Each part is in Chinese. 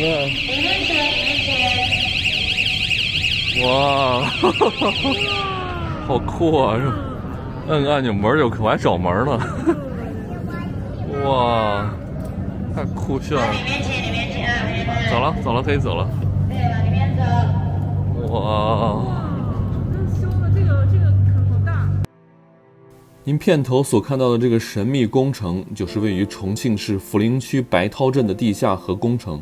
看，哇，好酷啊！摁按钮门就可，我还找门了。哇，太酷炫了！走了，走了，可以走了。对，往里面走。哇，真修的这个好大。您片头所看到的这个神秘工程，就是位于重庆市涪陵区白涛镇的地下河工程，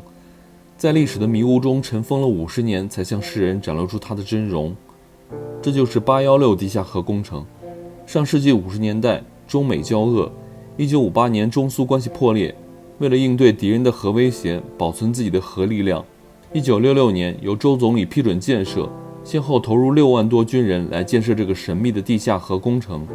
在历史的迷雾中尘封了50年，才向世人展露出它的真容。这就是816地下河工程。上世纪50年代，中美交恶，1958年中苏关系破裂，为了应对敌人的核威胁，保存自己的核力量，1966年由周总理批准建设，先后投入6万多军人来建设这个神秘的地下河工程。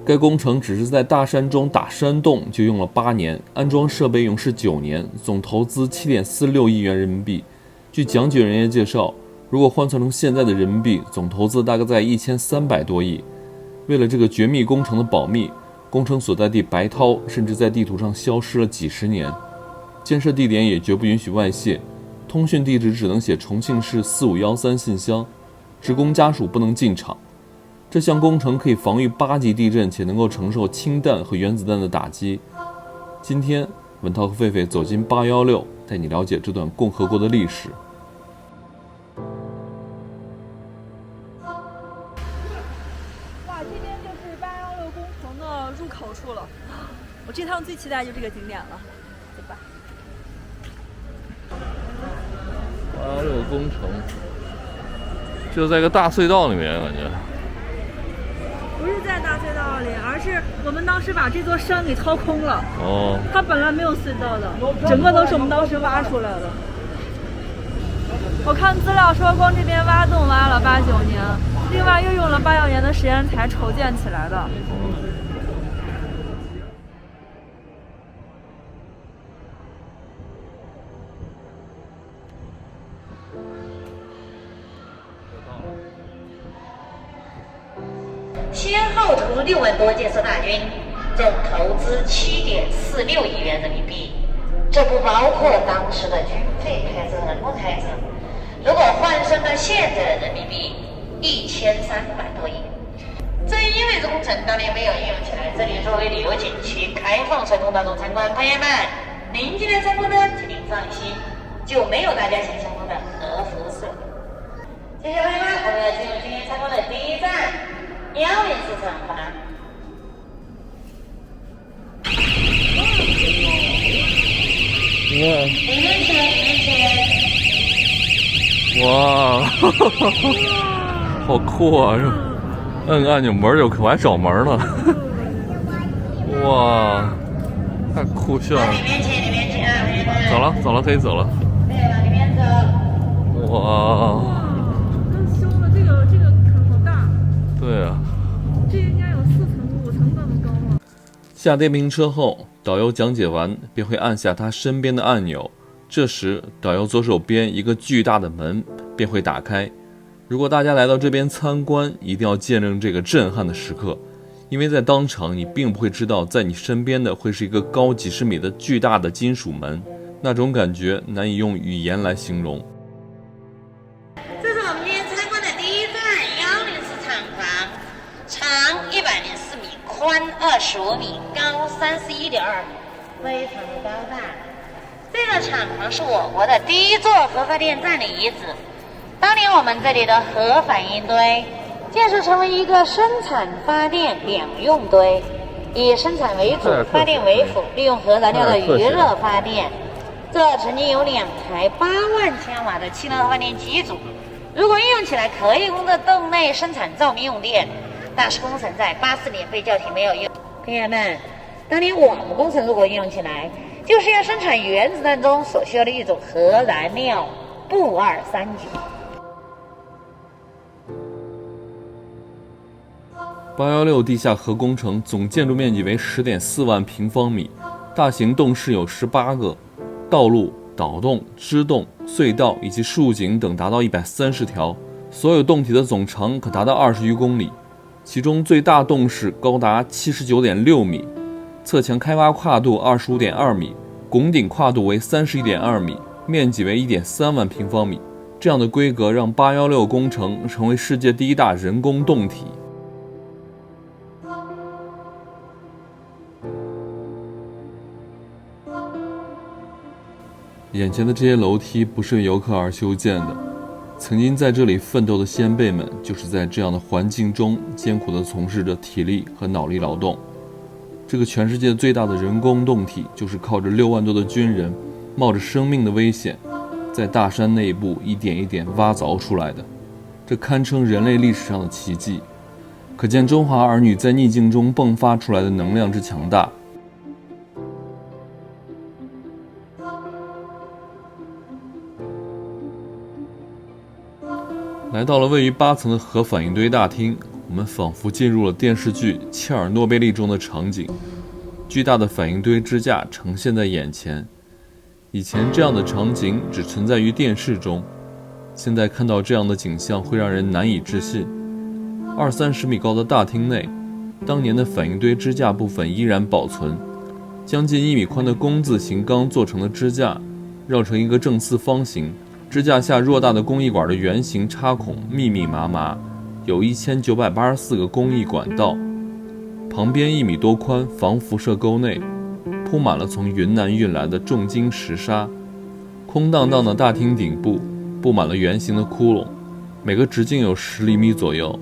该工程只是在大山中打山洞就用了8年，安装设备用时9年，总投资7.46亿元人民币。据讲解人员介绍，如果换算成现在的人民币，总投资大概在1300多亿。为了这个绝密工程的保密，工程所在地白涛甚至在地图上消失了几十年，建设地点也绝不允许外泄，通讯地址只能写重庆市4513信箱，职工家属不能进场。这项工程可以防御8级地震，且能够承受氢弹和原子弹的打击。今天，文涛和狒狒走进816，带你了解这段共和国的历史。哇，这边就是816工程的入口处了。我这趟最期待就这个景点了，走吧。816工程就在一个大隧道里面，感觉。不是在大隧道里，而是我们当时把这座山给掏空了。哦，它本来没有隧道的，整个都是我们当时挖出来的。我看资料说，光这边挖洞挖了8、9年，另外又用了8、9年的时间才筹建起来的。先后投入6万多建设大军，总投资7.46亿元人民币，这不包括当时的军费开支和路开支。如果换算到现在的人民币，1300多亿。正因为工程当年没有应用起来，这里作为旅游景区开放纯供大众参观。朋友们，您今天参观呢，请您放心，就没有大家想象中的核辐射。接下来呢，我们要进入今天参观的第一站。104厂房。哇，好酷啊！摁按钮门就可，我还找门了。哇，太酷炫了！走了，走了，可以走了。对，往里面走。哇，真修的这个好大。对啊。这应该有4层、5层那么高了。下电瓶车后，导游讲解完便会按下他身边的按钮，这时导游左手边一个巨大的门便会打开。如果大家来到这边参观，一定要见证这个震撼的时刻，因为在当场你并不会知道，在你身边的会是一个高几十米的巨大的金属门，那种感觉难以用语言来形容。这是我们今天参观的第一站104厂房，长104米，宽25米，高31.2米，非常的高大。这个厂房是我国的第一座核发电站的遗址。当年我们这里的核反应堆建设成为一个生产发电两用堆，以生产为主，发电为辅，利用核燃料的余热发电。这曾经有2台8万千瓦的气热发电机组，如果应用起来，可以供这洞内生产照明用电。但是工程在84年被叫停，没有用。朋友们，当年我们工程如果应用起来，就是要生产原子弹中所需要的一种核燃料钚239。816地下核工程总建筑面积为10.4万平方米，大型洞室有18个，道路、导洞、支洞、隧道以及竖井等达到130条，所有洞体的总长可达到20余公里，其中最大洞室高达79.6米，侧墙开挖跨度25.2米，拱顶跨度为31.2米，面积为 1.3 万平方米。这样的规格让816工程成为世界第一大人工洞体。眼前的这些楼梯不是为游客而修建的，曾经在这里奋斗的先辈们就是在这样的环境中艰苦地从事着体力和脑力劳动。这个全世界最大的人工洞体就是靠着6万多的军人冒着生命的危险在大山内部一点一点挖凿出来的，这堪称人类历史上的奇迹。可见中华儿女在逆境中迸发出来的能量之强大。来到了位于8层的核反应堆大厅，我们仿佛进入了电视剧《切尔诺贝利》中的场景，巨大的反应堆支架呈现在眼前。以前这样的场景只存在于电视中，现在看到这样的景象会让人难以置信。20-30米高的大厅内，当年的反应堆支架部分依然保存，将近1米宽的工字形钢做成的支架绕成一个正四方形，支架下偌大的工艺管的圆形插孔密密麻麻，有1984个工艺管道，旁边1米多宽防辐射沟内铺满了从云南运来的重金石沙。空荡荡的大厅顶部布满了圆形的窟窿，每个直径有10厘米左右。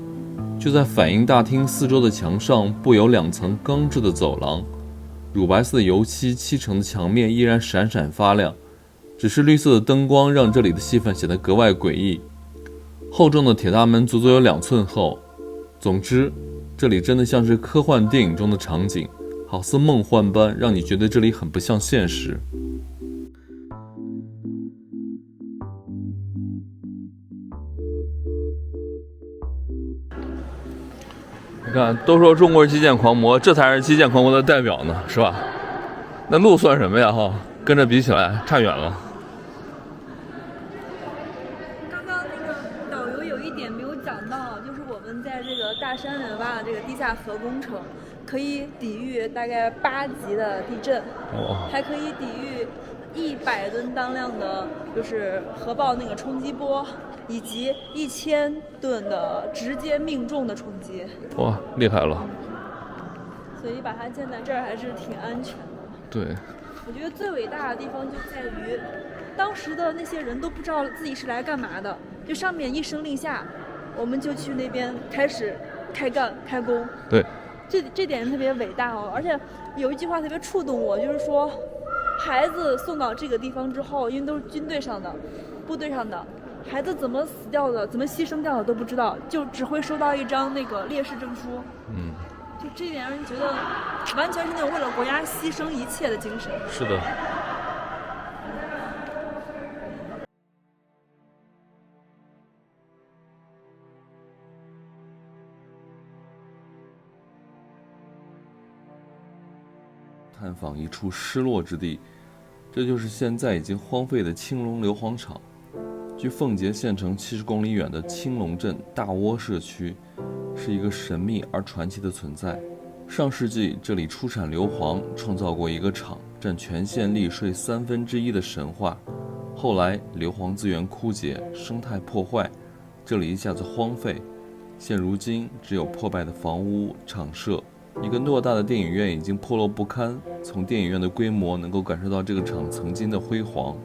就在反应大厅四周的墙上布有2层钢制的走廊，乳白色的油漆漆成的墙面依然闪闪发亮，只是绿色的灯光让这里的气氛显得格外诡异。厚重的铁大门足足有2寸厚。总之，这里真的像是科幻电影中的场景，好似梦幻般，让你觉得这里很不像现实。你看，都说中国是基建狂魔，这才是基建狂魔的代表呢，是吧？那路算什么呀？跟着比起来差远了。刚刚那个导游有一点没有讲到，就是我们在这个大山里挖的这个地下核工程，可以抵御大概8级的地震，还可以抵御100吨当量的，就是核爆那个冲击波，以及1000吨的直接命中的冲击。哇，厉害了！所以把它建在这儿还是挺安全的。对，我觉得最伟大的地方就在于，当时的那些人都不知道自己是来干嘛的，就上面一声令下，我们就去那边开始开干开工。对，这点特别伟大哦。而且有一句话特别触动我，就是说，孩子送到这个地方之后，因为都是军队上的、部队上的，孩子怎么死掉的、怎么牺牲掉的都不知道，就只会收到一张那个烈士证书。就这点让人觉得完全是那种为了国家牺牲一切的精神。是的。探访一处失落之地，这就是现在已经荒废的青龙硫磺厂。距奉节县城70公里远的青龙镇大窝社区，是一个神秘而传奇的存在。上世纪，这里出产硫磺，创造过一个厂占全县利税1/3的神话。后来，硫磺资源枯竭，生态破坏，这里一下子荒废。现如今，只有破败的房屋、厂舍。一个偌大的电影院已经破落不堪，从电影院的规模能够感受到这个厂曾经的辉煌。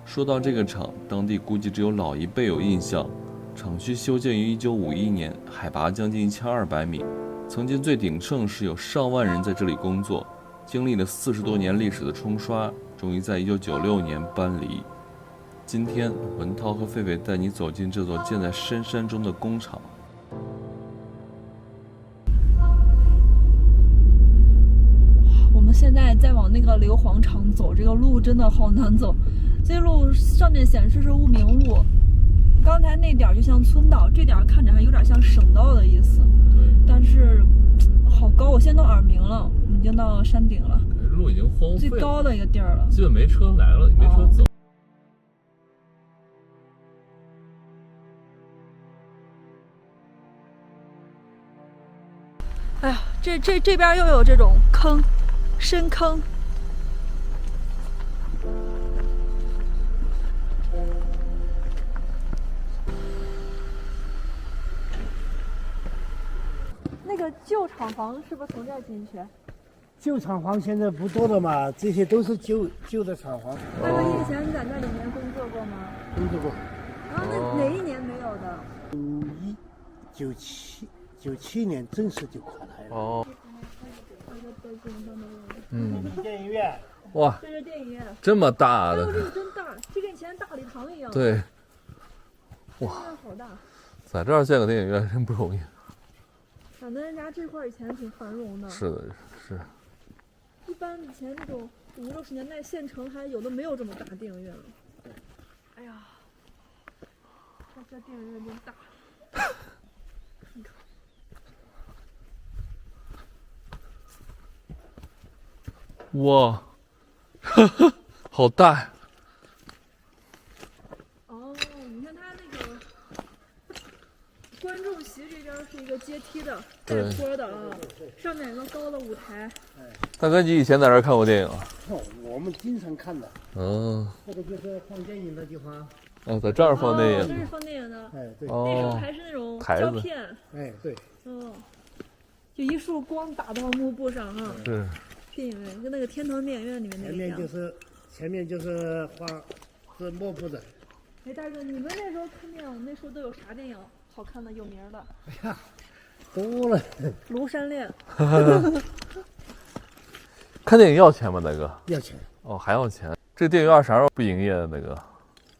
说到这个厂，当地估计只有老一辈有印象。厂区修建于1951年，海拔将近1200米，曾经最鼎盛时有上万人在这里工作，经历了40多年历史的冲刷，终于在1996年搬离。今天，文涛和狒狒带你走进这座建在深山中的工厂。我们现在在往那个硫磺厂走，这个路真的好难走。这路上面显示是无名路，刚才那点就像村道，这点看着还有点像省道的意思。但是好高，我现在都耳鸣了，已经到山顶了。路已经荒废了，最高的一个地儿了，基本没车来了，也没车走。哎呀，这边又有这种坑，深坑。旧厂房是不是从这儿进去？旧厂房现在不多了嘛，这些都是旧的厂房。大哥，你以前在那里面工作过吗？工作过。然后那哪一年没有的97年正式就垮台了。哦，电影院。哇，这是电影院，这么大哎呦，的，这个真大，这跟以前大礼堂一样。，对，哇，好大。在这儿建个电影院真不容易。反正人家这块儿以前挺繁荣的。是的，是。一般以前那种50、60年代县城还有的没有这么大电影院了。哎呀，这电影院真大。你看。哇，好大呀！哦，你看它那个观众席这边是一个阶梯的带坡的啊，上面有个高的舞台。大哥，你以前在这儿看过电影啊？我们经常看的。嗯。这个就是放电影的地方。哦，在这儿放电影。这是放电影的。哎，对。那时候哦。还是那种台子。胶片。哎，对。嗯，就一束光打到幕布上啊。是。电影院跟那个天堂电影院里面那个一样。前面就是画是幕布的。哎，大哥，你们那时候看电影，那时候都有啥电影好看的、有名的？哎呀，多了。庐山恋。看电影要钱吗，大哥？要钱。哦，还要钱。这电影院啥时候不营业的，大哥？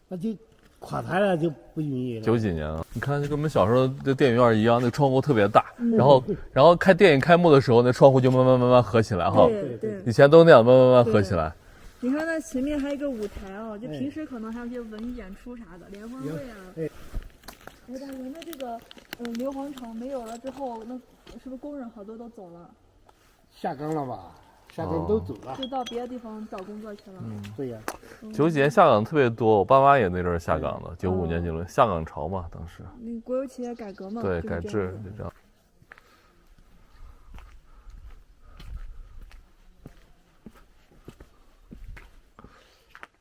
那就垮台了，就不营业了。90几年啊！你看，就跟我们小时候的电影院一样，那个窗户特别大，然后看电影开幕的时候，那窗户就慢慢合起来哈。对。以前都那样慢慢合起来。你看那前面还有一个舞台哦，就平时可能还有些文艺演出啥的，联欢会啊。哎，大哥，那这个硫磺厂没有了之后，那是不是工人好多都走了？下岗了吧？下岗都走了，就到别的地方找工作去了。对呀。90几年下岗特别多，我爸妈也那阵儿下岗的，95年进入下岗潮嘛，当时。那国有企业改革嘛。对，改制就这样。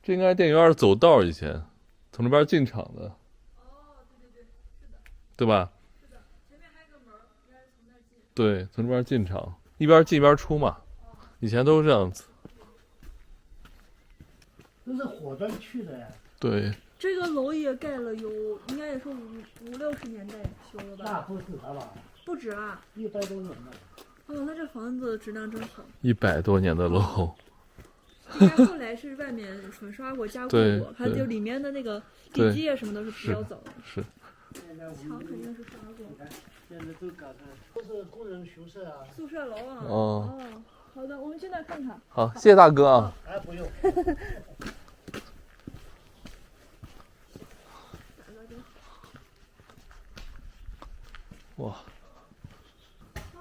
这应该是电影院的走道，以前从这边进场的。哦，对，是的。对吧？是的，前面还有个门，应该是从那儿进。对，从这边进场，一边进一边出嘛。以前都是这样子。都是火砖去的呀。对。这个楼也盖了有，应该也是50、60年代修的吧？那不止了吧？不止啊，100多年了。哦，那这房子质量真好。100多年的楼。应该后来是外面粉刷过、加固过，它就里面的那个地基啊什么都是比较早的。是。墙肯定是刷过。现在都改成都是工人宿舍啊。宿舍楼啊。哦。好的，我们去那看看。好，谢谢大哥啊。哎，不用。哇。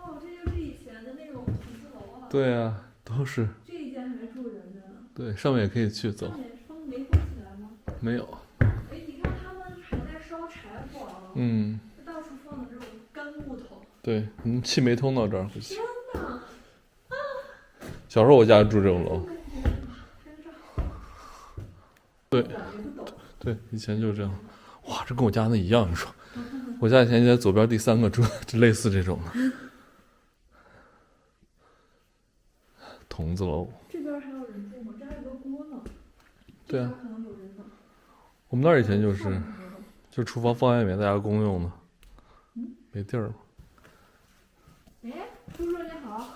哦，这就是以前的那种筒子楼啊。对啊，都是。这一间还住人呢。对，上面也可以去走。上面风没封起来吗？没有。哎，你看他们还在烧柴火啊。嗯。到处放的这种干木头。对，气没通到这儿。天哪！小时候我家住这种楼。对。对，以前就这样。哇，这跟我家那一样，你说。我家以前就在左边第3个住，就类似这种的。筒子楼。这边还有人住吗？这还有个锅呢。对啊。可能有人呢。我们那儿以前就厨房放外面，大家公用的。没地儿。哎，叔叔你好。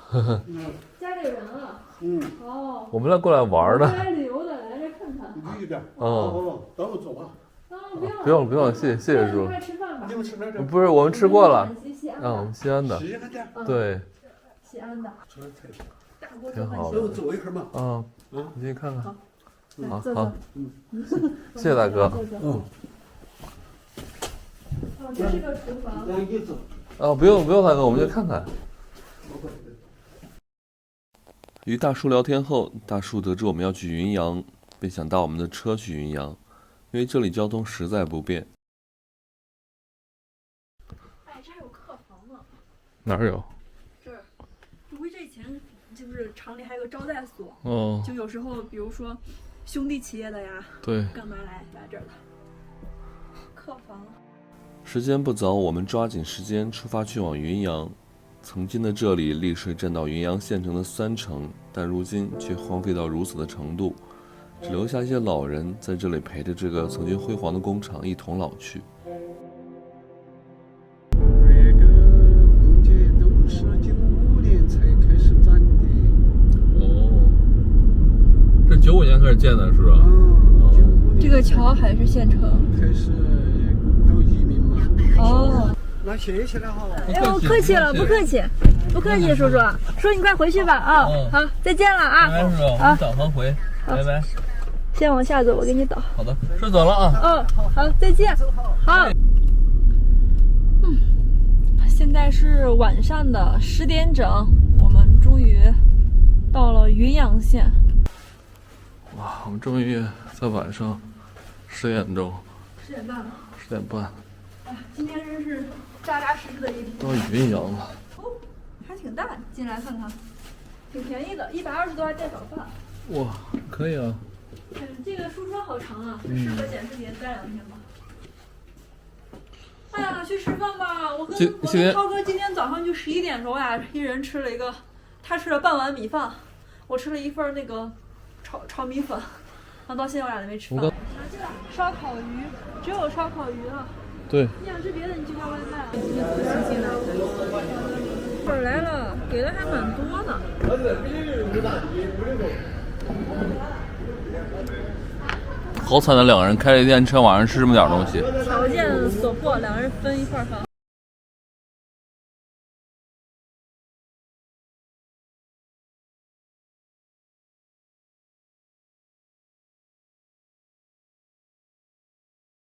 家里有人了。哦。我们来过来玩的。来旅游的，来这看看。离一点。等我走吧。不用，谢谢叔。快吃饭吧。你们吃哪儿？不是，我们吃过了。我们西安的。西安的。对。西安的。挺好的。等我走一会儿嘛。你进去看看。好。谢谢大哥。这是个厨房。不用大哥，我们就看看。与大叔聊天后，大叔得知我们要去云阳，便想搭我们的车去云阳，因为这里交通实在不便。哎，这还有客房呢。哪儿有？这儿，因为这以前就是厂里还有个招待所。就有时候，比如说兄弟企业的呀，对，干嘛来这儿的？客房。时间不早，我们抓紧时间出发去往云阳。曾经的这里历水占到云阳县城的3成，但如今却荒废到如此的程度，只留下一些老人在这里陪着这个曾经辉煌的工厂一同老去。那个红街都是95年才开始展的。哦，这95年开始建的是吧？95年。这个桥还是县城。开始搞移民嘛。哦。那谢谢了哈。哎呦，客气了，不客气，不客气，叔叔。叔，你快回去吧啊！好，再见了啊！是吧？我们导航回，拜拜。先往下走，我给你导。好的，叔走了啊。好，再见。好。现在是晚上的10点整，我们终于到了云阳县。哇，我们终于在晚上10点钟10点半了。10点半。今天真是扎扎实实的一天。到云阳了。哦，还挺大，进来看看，挺便宜的，120多还带早饭。哇，可以啊。这个书车好长啊，适合剪视频待2天吧。哎呀，去吃饭吧！我跟涛哥今天早上就11点钟呀，一人吃了一个，他吃了半碗米饭，我吃了一份那个炒米粉，然后到现在我俩都没吃饭。烧烤鱼，只有烧烤鱼了。对。你想吃别的，你就叫外卖。粉儿来了，给的还蛮多的。好惨的2个人开着电车，晚上吃这么点东西。条件所迫，2人分一块饭。